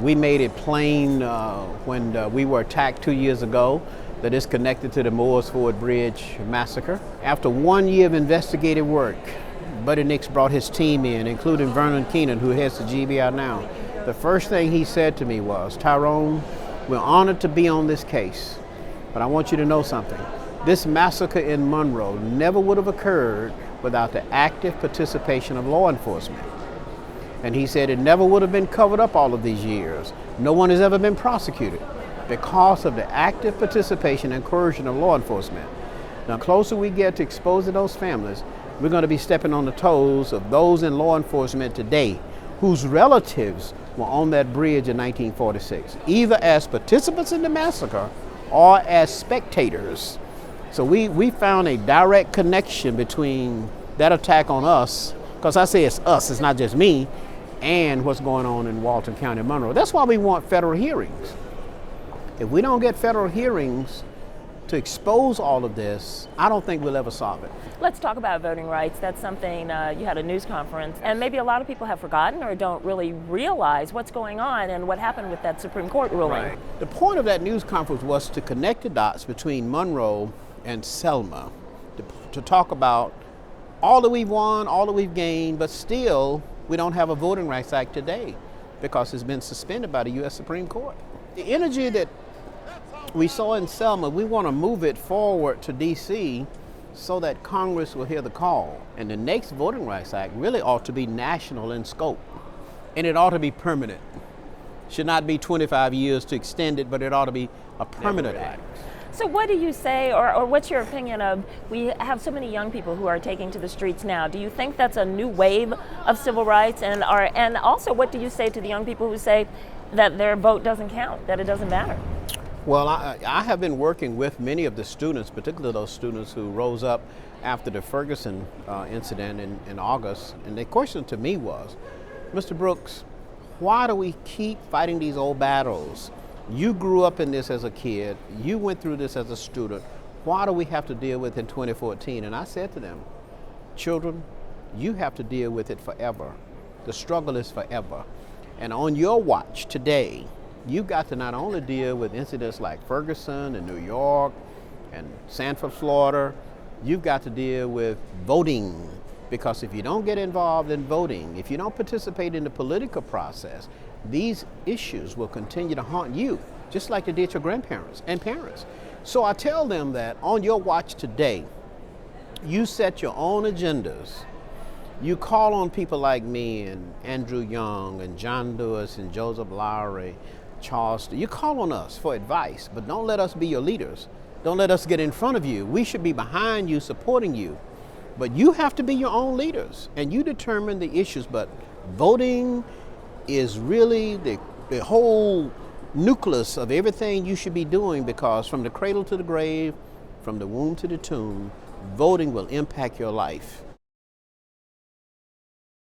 We made it plain when we were attacked 2 years ago that it's connected to the Moores Ford Bridge massacre. After 1 year of investigative work, Buddy Nix brought his team in, including Vernon Keenan, who heads the GBI now. The first thing he said to me was, "Tyrone, we're honored to be on this case, but I want you to know something. This massacre in Monroe never would have occurred without the active participation of law enforcement." And he said it never would have been covered up all of these years. No one has ever been prosecuted because of the active participation and coercion of law enforcement. Now, the closer we get to exposing those families, we're going to be stepping on the toes of those in law enforcement today whose relatives were on that bridge in 1946, either as participants in the massacre or as spectators. So we found a direct connection between that attack on us, because I say it's us, it's not just me, and what's going on in Walton County, Monroe. That's why we want federal hearings. If we don't get federal hearings to expose all of this, I don't think we'll ever solve it. Let's talk about voting rights. That's something, you had a news conference, and maybe a lot of people have forgotten or don't really realize what's going on and what happened with that Supreme Court ruling. Right. The point of that news conference was to connect the dots between Monroe and Selma, to talk about all that we've won, all that we've gained, but still we don't have a Voting Rights Act today because it's been suspended by the U.S. Supreme Court. The energy that we saw in Selma, we want to move it forward to D.C. so that Congress will hear the call. And the next Voting Rights Act really ought to be national in scope, and it ought to be permanent. Should not be 25 years to extend it, but it ought to be a permanent act. So what do you say, or what's your opinion of, we have so many young people who are taking to the streets now. Do you think that's a new wave of civil rights? And also, what do you say to the young people who say that their vote doesn't count, that it doesn't matter? Well, I have been working with many of the students, particularly those students who rose up after the Ferguson incident in August. And the question to me was, Mr. Brooks, why do we keep fighting these old battles? You grew up in this as a kid. You went through this as a student. Why do we have to deal with it in 2014? And I said to them, children, you have to deal with it forever. The struggle is forever. And on your watch today, you've got to not only deal with incidents like Ferguson and New York and Sanford, Florida, you've got to deal with voting. Because if you don't get involved in voting, if you don't participate in the political process, these issues will continue to haunt you, just like they did your grandparents and parents. So I tell them that on your watch today, you set your own agendas. You call on people like me and Andrew Young and John Lewis and Joseph Lowry, Charleston. You call on us for advice, but don't let us be your leaders. Don't let us get in front of you. We should be behind you, supporting you. But you have to be your own leaders, and you determine the issues. But voting is really the whole nucleus of everything you should be doing, because from the cradle to the grave, from the womb to the tomb, voting will impact your life.